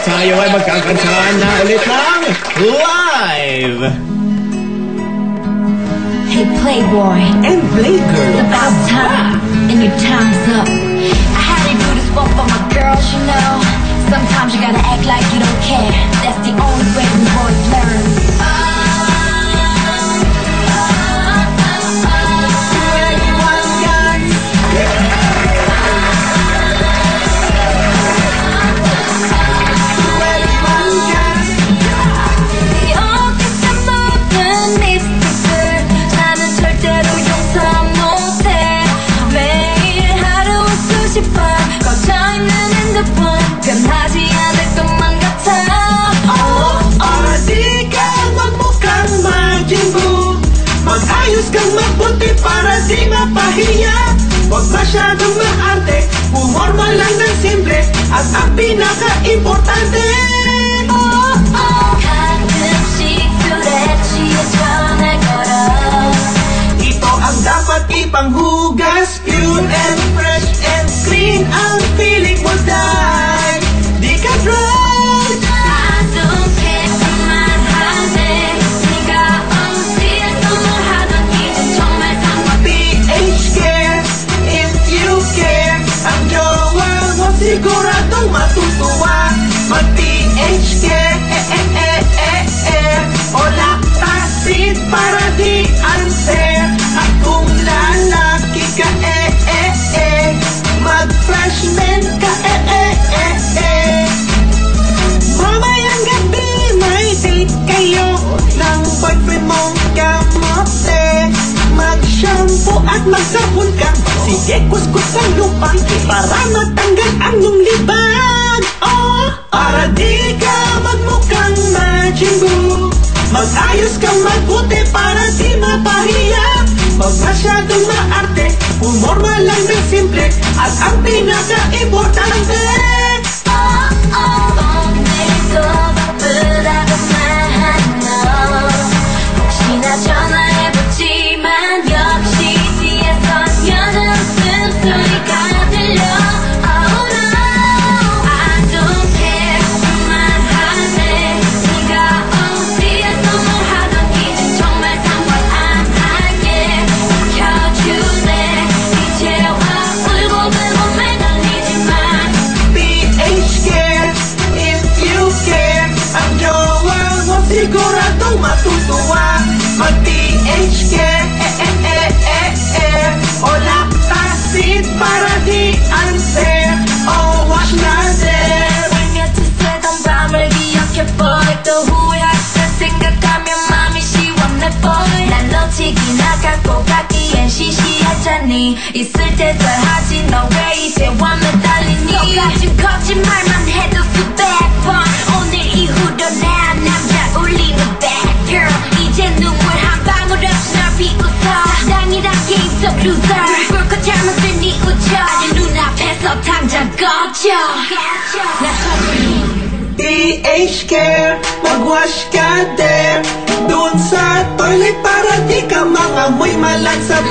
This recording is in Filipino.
tayo ay magkakanta na ulit ng live! Hey Playboy and Playgirl, it's about time, and your time's up. I had to do this for my girls, you know. Sometimes you gotta act like you don't care. That's the only way we boys learn. Mag-ayos kang mabuti para di mapahiya. Huwag masyadong maarte, pumorma lang ng simple. At ang pinaka-importante, 가끔씩 술에 취해 전화걸어. ito ang dapat ipanghugas. Pure and fresh and clean ang feeling mo, dahil di ka drunk. Siguradong matutuwa. Mag-PH care, o lactasid para di unfair. At kung lalaki ka, mag-freshman ka, mamayang gabi may date kayo ng boyfriend mong kamote. Mag-shampoo at magsabon ka. Sige, kuskus ang lupang para matanggal ang iyong libag. Para di ka magmukhang Majin Buu. Mag-ayos kang mabuti para di mapahiya. Huwag masyadong maarte, pumorma lang ng simple. At ang pinaka-importante, 오늘도 바쁘다고 말하는 너 혹시나 전화해봤지만 역시 뒤에서 여자 웃음소리가 들려. Oh no, I don't care 그만할래. 네가 어디에서 뭘 하던 이제 정말 상관 안 할게. 지켜줄래. 이제와 울고불고 매달리지만 PH care, if you care. Ang jowa mo siguradong matutuwa. Mag-PH care, o lactasid para di unfair. Oh, wash na there. 생각했던 밤을 기억해 boy. 또 후회할 때 생각하면 맘이 시원해 boy. 난 놓치기 나가고 가기엔 시시하잖니. 있을 때 잘하지 너 왜 이제 와 매달리니. 너가 좀 거짓말만 해도 수백 번. 오늘 이후로 난 남자 울리는 bad girl. 이제 눈물 한 방울 없이 널 비웃어. 당이란 게임 속 loser. 불꽃 잘못했니 웃죠. 아니 눈앞에서 당장 꺼져. PH care, mag-wash ka there. Doon sa toilet para di ka mangamoy malansa.